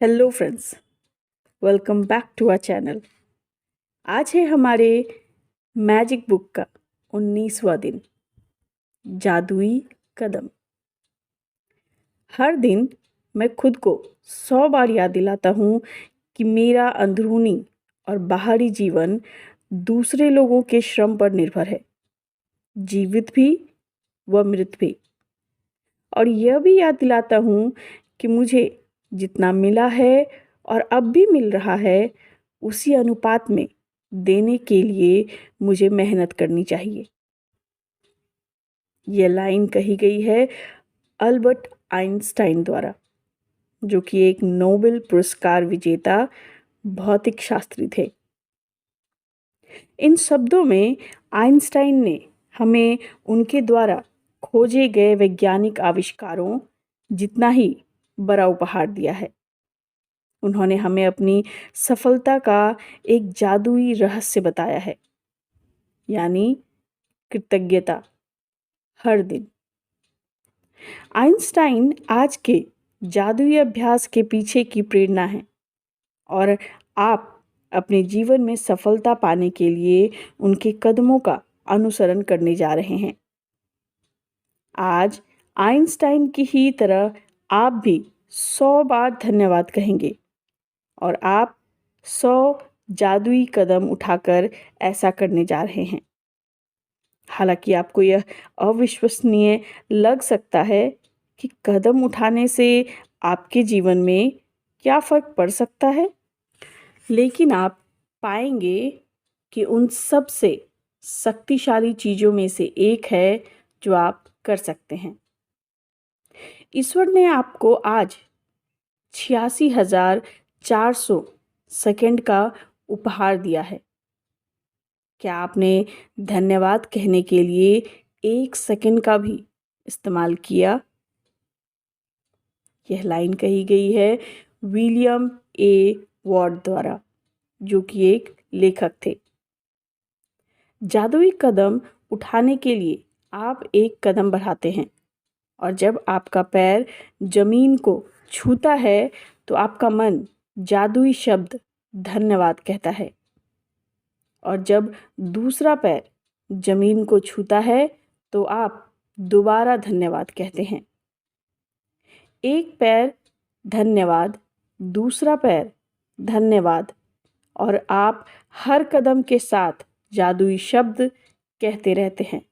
Hello friends, welcome back to our channel. आज है हमारे मैजिक बुक का 19वां दिन, जादुई कदम। हर दिन मैं खुद को 100 बार याद दिलाता हूँ कि मेरा अंदरूनी और बाहरी जीवन दूसरे लोगों के श्रम पर निर्भर है, जीवित भी व मृत भी। और यह भी याद दिलाता हूँ कि मुझे जितना मिला है और अब भी मिल रहा है, उसी अनुपात में देने के लिए मुझे मेहनत करनी चाहिए। यह लाइन कही गई है अल्बर्ट आइंस्टाइन द्वारा, जो कि एक नोबेल पुरस्कार विजेता भौतिक शास्त्री थे। इन शब्दों में आइंस्टाइन ने हमें उनके द्वारा खोजे गए वैज्ञानिक आविष्कारों जितना ही बड़ा उपहार दिया है। उन्होंने हमें अपनी सफलता का एक जादुई रहस्य बताया है, यानी कृतज्ञता। हर दिन आइंस्टाइन आज के जादुई अभ्यास के पीछे की प्रेरणा है, और आप अपने जीवन में सफलता पाने के लिए उनके कदमों का अनुसरण करने जा रहे हैं। आज आइंस्टाइन की ही तरह आप भी 100 बार धन्यवाद कहेंगे, और आप 100 जादुई कदम उठाकर ऐसा करने जा रहे हैं। हालांकि आपको यह अविश्वसनीय लग सकता है कि कदम उठाने से आपके जीवन में क्या फ़र्क पड़ सकता है, लेकिन आप पाएंगे कि उन सबसे शक्तिशाली चीज़ों में से एक है जो आप कर सकते हैं। ईश्वर ने आपको आज 86,400 सेकंड का उपहार दिया है। क्या आपने धन्यवाद कहने के लिए 1 सेकंड का भी इस्तेमाल किया? यह लाइन कही गई है विलियम ए वॉर्ड द्वारा, जो कि एक लेखक थे। जादुई कदम उठाने के लिए आप एक कदम बढ़ाते हैं, और जब आपका पैर जमीन को छूता है तो आपका मन जादुई शब्द धन्यवाद कहता है, और जब दूसरा पैर जमीन को छूता है तो आप दोबारा धन्यवाद कहते हैं। एक पैर धन्यवाद, दूसरा पैर धन्यवाद, और आप हर कदम के साथ जादुई शब्द कहते रहते हैं।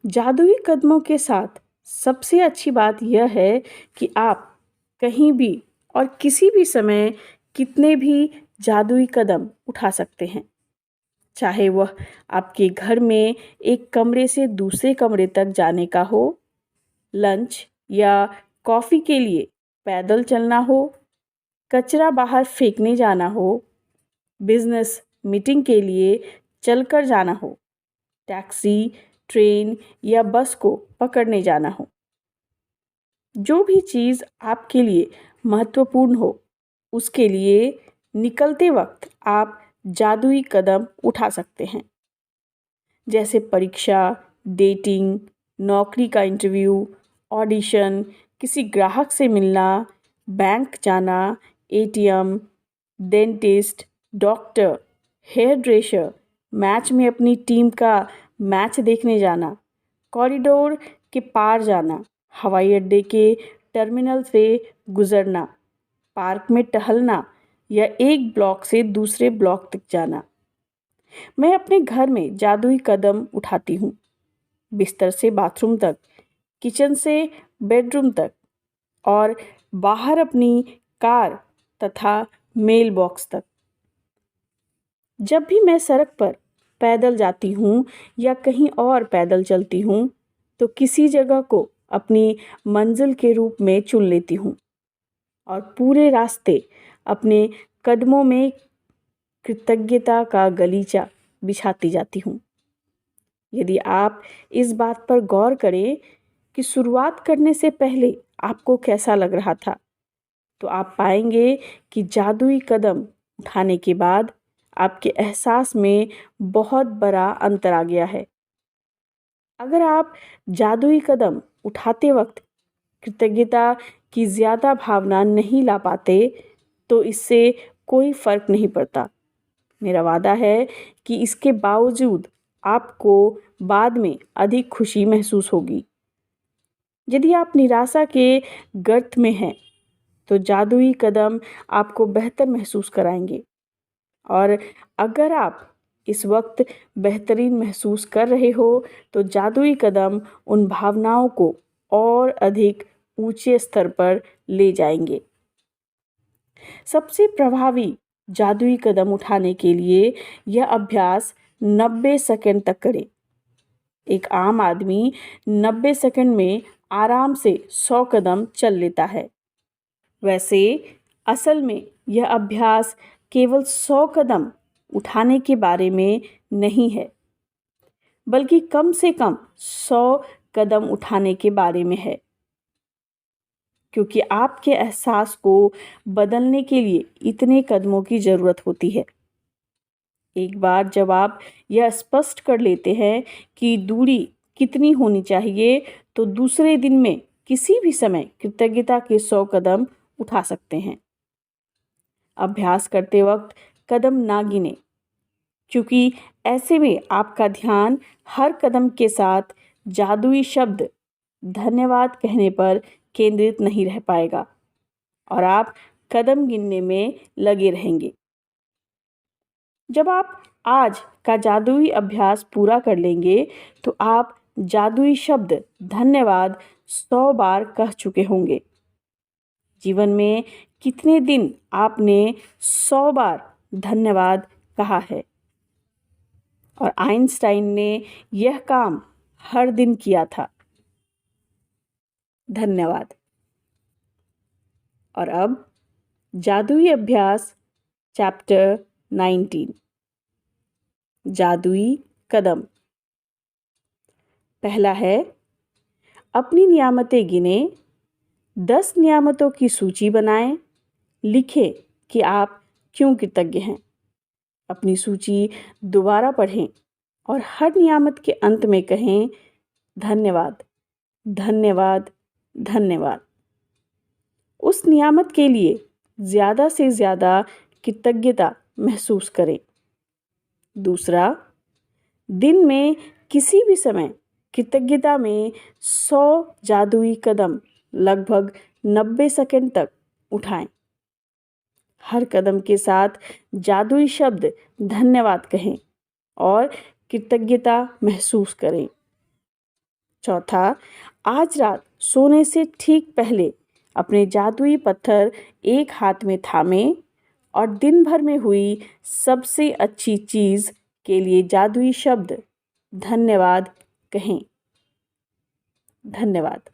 जादुई कदमों के साथ सबसे अच्छी बात यह है कि आप कहीं भी और किसी भी समय कितने भी जादुई कदम उठा सकते हैं, चाहे वह आपके घर में एक कमरे से दूसरे कमरे तक जाने का हो, लंच या कॉफ़ी के लिए पैदल चलना हो, कचरा बाहर फेंकने जाना हो, बिजनेस मीटिंग के लिए चलकर जाना हो, टैक्सी, ट्रेन या बस को पकड़ने जाना हो। जो भी चीज़ आपके लिए महत्वपूर्ण हो, उसके लिए निकलते वक्त आप जादुई कदम उठा सकते हैं, जैसे परीक्षा, डेटिंग, नौकरी का इंटरव्यू, ऑडिशन, किसी ग्राहक से मिलना, बैंक जाना, ATM, dentist, doctor, hairdresser, match में अपनी टीम का मैच देखने जाना, कॉरिडोर के पार जाना, हवाई अड्डे के टर्मिनल से गुजरना, पार्क में टहलना, या एक ब्लॉक से दूसरे ब्लॉक तक जाना। मैं अपने घर में जादुई कदम उठाती हूँ, बिस्तर से बाथरूम तक, किचन से बेडरूम तक, और बाहर अपनी कार तथा मेल बॉक्स तक। जब भी मैं सड़क पर पैदल जाती हूँ या कहीं और पैदल चलती हूँ, तो किसी जगह को अपनी मंजिल के रूप में चुन लेती हूँ, और पूरे रास्ते अपने कदमों में कृतज्ञता का गलीचा बिछाती जाती हूँ। यदि आप इस बात पर गौर करें कि शुरुआत करने से पहले आपको कैसा लग रहा था, तो आप पाएंगे कि जादुई कदम उठाने के बाद आपके एहसास में बहुत बड़ा अंतर आ गया है। अगर आप जादुई कदम उठाते वक्त कृतज्ञता की ज़्यादा भावना नहीं ला पाते तो इससे कोई फ़र्क नहीं पड़ता। मेरा वादा है कि इसके बावजूद आपको बाद में अधिक खुशी महसूस होगी। यदि आप निराशा के गर्त में हैं, तो जादुई कदम आपको बेहतर महसूस कराएंगे। और अगर आप इस वक्त बेहतरीन महसूस कर रहे हो, तो जादुई कदम उन भावनाओं को और अधिक ऊंचे स्तर पर ले जाएंगे। सबसे प्रभावी जादुई कदम उठाने के लिए यह अभ्यास 90 सेकंड तक करें। एक आम आदमी 90 सेकंड में आराम से 100 कदम चल लेता है। वैसे असल में यह अभ्यास केवल 100 कदम उठाने के बारे में नहीं है, बल्कि कम से कम 100 कदम उठाने के बारे में है, क्योंकि आपके एहसास को बदलने के लिए इतने कदमों की ज़रूरत होती है। एक बार जब आप यह स्पष्ट कर लेते हैं कि दूरी कितनी होनी चाहिए, तो दूसरे दिन में किसी भी समय कृतज्ञता के 100 कदम उठा सकते हैं। अभ्यास करते वक्त कदम ना गिने, क्योंकि ऐसे में आपका ध्यान हर कदम के साथ जादुई शब्द धन्यवाद कहने पर केंद्रित नहीं रह पाएगा और आप कदम गिनने में लगे रहेंगे। जब आप आज का जादुई अभ्यास पूरा कर लेंगे, तो आप जादुई शब्द धन्यवाद 100 बार कह चुके होंगे। जीवन में कितने दिन आपने 100 बार धन्यवाद कहा है? और आइंस्टाइन ने यह काम हर दिन किया था। धन्यवाद। और अब जादुई अभ्यास चैप्टर 19, जादुई कदम। पहला है, अपनी नियामतें गिने, 10 नियामतों की सूची बनाएं, लिखें कि आप क्यों कृतज्ञ हैं। अपनी सूची दोबारा पढ़ें और हर नियामत के अंत में कहें धन्यवाद, धन्यवाद, धन्यवाद। उस नियामत के लिए ज़्यादा से ज़्यादा कृतज्ञता महसूस करें। दूसरा, दिन में किसी भी समय कृतज्ञता में 100 जादुई कदम लगभग 90 सेकंड तक उठाएं। हर कदम के साथ जादुई शब्द धन्यवाद कहें और कृतज्ञता महसूस करें। चौथा, आज रात सोने से ठीक पहले अपने जादुई पत्थर एक हाथ में थामें और दिन भर में हुई सबसे अच्छी चीज़ के लिए जादुई शब्द धन्यवाद कहें। धन्यवाद।